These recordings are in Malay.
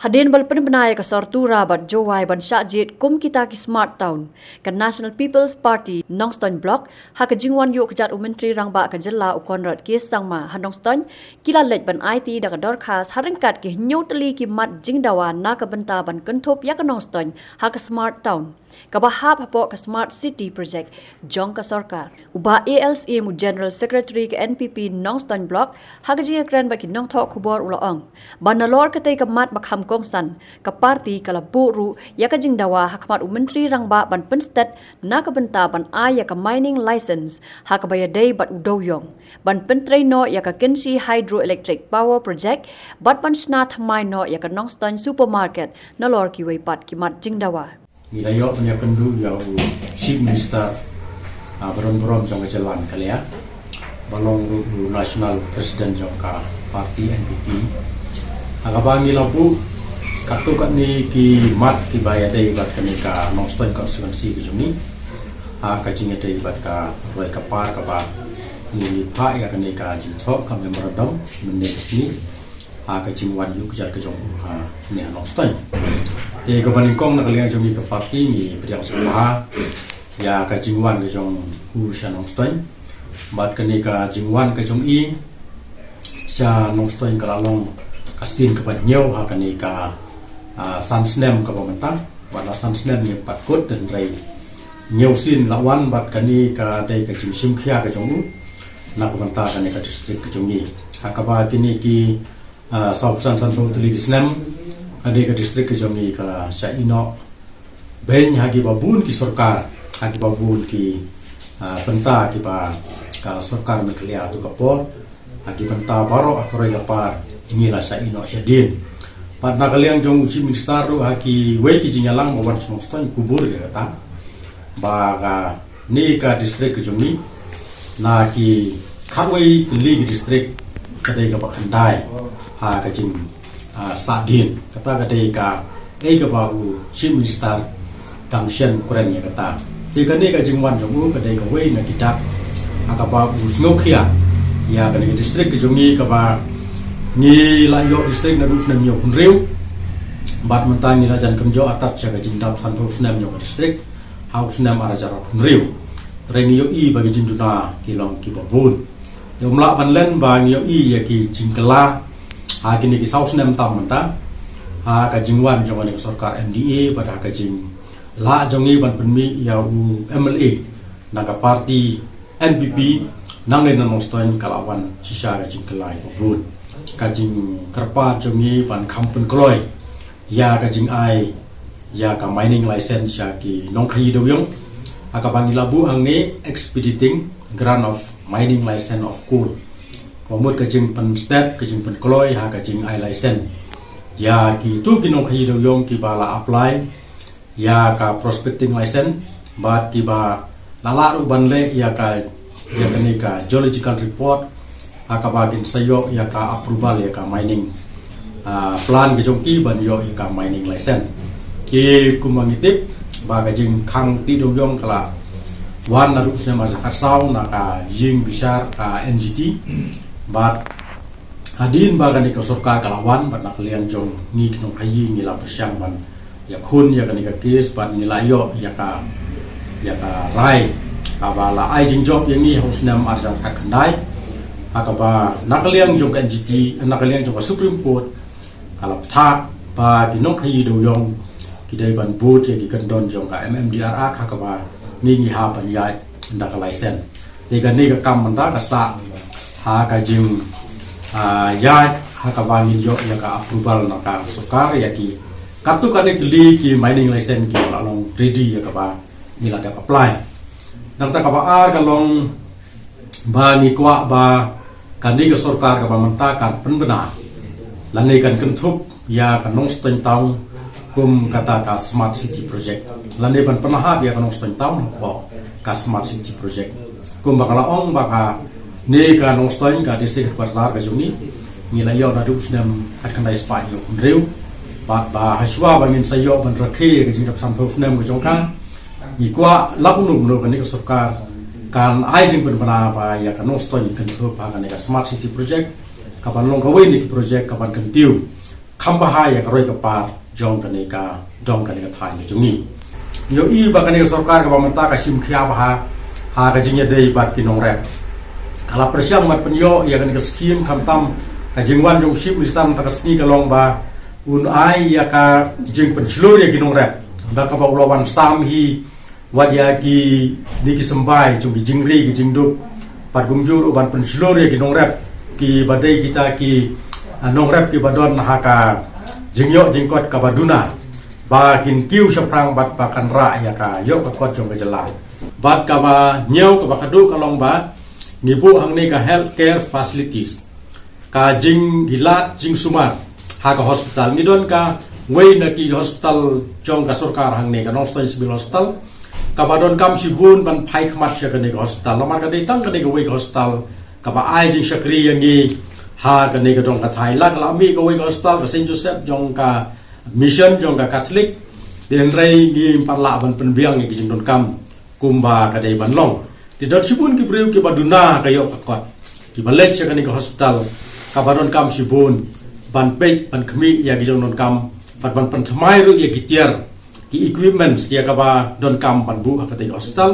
Hadin balpen benaya ke sortura bat jowai ban syajit kum kita ki smart town ke National People's Party Nongston Block ha ke jingwan yuk kejat menteri rangba ke jela u Konrad ki sangma Nongston kila lej ban IT da ke dorkas haringkat ki nyutli ki mat jingdawa na ke benta ban kentup ya ke Nongston ha ke smart town ke bahap hapo ke smart city project jong ke sorkar uba ALCA mu General Secretary ke NPP Nongston Block ha ke jinga kren baki nong thok kubor ulaong ban nalor ke tay ke mat bakham kongsan ke parti kala buru ya ka jingdawa hakmat menteri rangba ban penstet na ka benta ban ya ka mining license ha ka bayadai bat udoyong ban pentrei no ya ka Kinsi hydroelectric power project bat ban sna thamai no ya ka Nongston supermarket na lor ki wei pat ki mat jingdawa Nilayo punya kendu ya chief minister beron-beron jong jalan kali ya balong national president jong ka parti NPP agabang ilapu katukat ni ki mat ki bayadai bat kenika Nongston konstituensi ki joni kajing ete bat ka roi ka par ka ba ni pa ya kenika jinthok ka memorandum meneksi kajing wan yu kejar ke jong ni Nongston te ka banikong na kalian jong ka parti ni priang suha ya kajing wan ke jong hu sha Nongston bat kenika jingwan ke jong i sha Nongston kalalong kasin kepada nyau hakani ka sansnem ka pementa wala sansnem ni patkut dan rai nyau sin lawan bat kani ka dai ka jingsim khia ka jongu na pementa kani ka distrik ka jongi hakaba kini ki sausan santo tuli snem ade ka distrik ka jongi ka saino ben hagi babun ki sarkar hagi babun ki penta ki ba ka sarkar meklia tu kapor hagi penta baro akore lapar ngila sa ino siya din. Pat na kaliang jong chief minister haki wei ki jingalang mawan Nongston kubur ya kata. Baga ni ka district jongi na ki khawei li district kadai ka bakandai ha ka jing sa din kata kadai ka ka bagu chief minister dang shen kuren ya kata. Ti ka ni ka jingwan jong kadai ka wei na kidak aka bagu snokia ya kadai district jongi ka ba ni layo distrik na dus na nyo kunreu bat mentang ni rajan kemjo atat jaga jindap santo sunam nyo distrik haus sunam arajar kunreu rengi yo i bagi jinduna kilong ki babun yo mlak panlen bang yo i ya ki jingkela kini ki saus sunam tam menta ka jingwan jong ni sarkar MDA pada ka jing la jongi ban penmi ya u MLA naga parti NPP nang le na Nongston kalawan sisa ka jingkela babun kajing kerpa jongi pan kampen kloy ya kajing ai ya ka mining license ya ki nong khai doyong aka pangilabu ang ni expediting grant of mining license of coal komut kajing pen state kajing pen kloy ha kajing ai license ya ki tu ki nong khai doyong ki bala apply ya ka prospecting license bat ki ba lala ru banle ya ka ya ni ka geological report akabagin sayo ya ka approval ya ka mining plan ke jongki ban yo ya ka mining license ki kumangitip baga jing khang ti do yong kala wan na rusnya ma saw na ka jing bisar ka NGT bat hadin baga ni ka sarkar kalawan bat na kalian jong ni knong kayi ni la persyang ban ya khun ya ka ni ka kes bat ni la yo ya ka rai ka bala ai jing job yang ni hosnam arjang kat kandai akaba nakaliang jong NGT nakaliang jong Supreme Court kalap thak ba kinong khai do yong kidai ban boot ya ki kandon jong ka MMDRA akaba ni ha pan ya ndak license te ga ni ka kam manda ka sa ha ka jing ya akaba ni yo ya ka approval na ka sarkar ya ki katu ka ni tuli ki mining license ki lalong ready ya ka ba ni la dapat apply nang ta ka ba kalong ba ni kwa ba kani ka sarkar ka pamentakan penbenar lanai kan kentup ya ka Nongston town kum kata ka smart city project lanai ban penahap ya ka Nongston town ko ka smart city project kum bakala ong baka ne ka Nongston ka distrik kwartar ka juni ngilayo na dus nam kat kanai spanyo reu ba haswa bangin sayo ban rakhe ka jingap sampau sunam ka jongka ni kwa labunu no kani ka sarkar kan ai jing berbana ba ya kan Nongston kan tu pa kan ka smart city project kapan long kawai ni project kapan kan tiu khambahaya ka roi ka par jong ka ne ka dong ka ne ka thai ni jungi yo I ba ka ne sarkar ka bamanta ka sim khia ba ha ka jingya dei bat kinong rep kala persiam mat penyo ya ka ne ka skim khamtam ka jingwan jong ship listam ta ka sni ka long ba un ai ya ka jing pen slur ya kinong rep ba ka ba ulawan sam hi wadya ki di ki sembai jong ki jingri ki jingdup pat gungjur uban pen slur ya kinong rep ki badai kita ki nong rep ki badon ha ka jingyo jingkot ka baduna ba kin kiu saprang bat pakan ra ya ka yo ka kot jong ka jala bat ka ba nyeu ka ba kadu ka long ba ngibu hang ni ka healthcare facilities ka jing gilat jing sumat ha ka hospital ni don ka wei na ki hospital jong ka sarkar hang ni ka Nongstoin civil hospital ka badon kam sibun ban phai khmat cha ka ni ka hospital lamar ka dei tang ka ni ka wei ka hospital ka ba ai jing sakri yang ni ha ka ni ka dong ka thai lak la mi ka wei ka hospital ka Saint Joseph jong ka mission jong ka Catholic den rei ni parla ban penbiang ki jing don kam kumba ka dei ban long di dot sibun ki breu ki baduna ka yo ka kot ki balek cha ka ni ka hospital ka badon kam sibun ban pek ban khmi ya ki jong don kam pat ban pan thamai ru ya ki tier ki equipments ya ka ba don kam ban bu ka dei hospital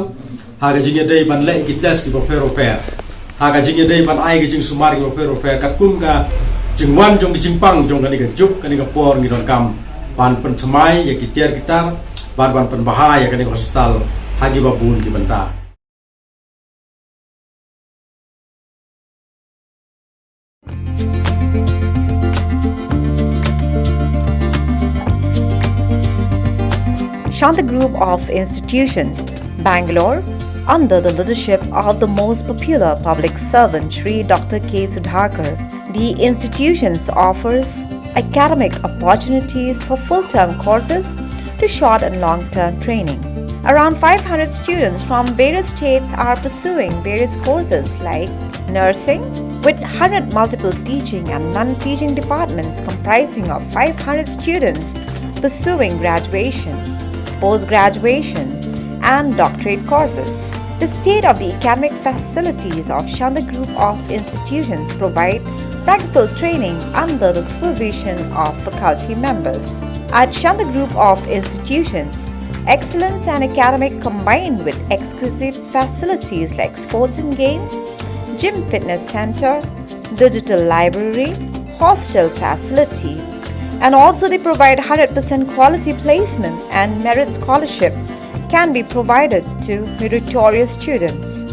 ha ka jing dei ban le ki test ki ba fero per ha ka jing dei ban ai ki jing sumar ki ba fero per kat kum ka jing wan jong ki jing pang jong ka ni ka juk ka ni ka por ngi don kam ban pen thamai ya ki tier kitar ban pen bahaya ka ni ka hospital ha ki ba bun ki banta Shanta Group of Institutions, Bangalore, under the leadership of the most popular public servant Shri Dr. K. Sudhakar. The institutions offers academic opportunities for full-term courses to short and long-term training. Around 500 students from various states are pursuing various courses like nursing, with 100 multiple teaching and non-teaching departments comprising of 500 students pursuing graduation, post-graduation, and doctorate courses. The state-of-the academic facilities of Shanta Group of Institutions provide practical training under the supervision of faculty members. At Shanta Group of Institutions, excellence and academic combined with exquisite facilities like sports and games, gym fitness center, digital library, hostel facilities, and also they provide 100% quality placement and merit scholarship can be provided to meritorious students.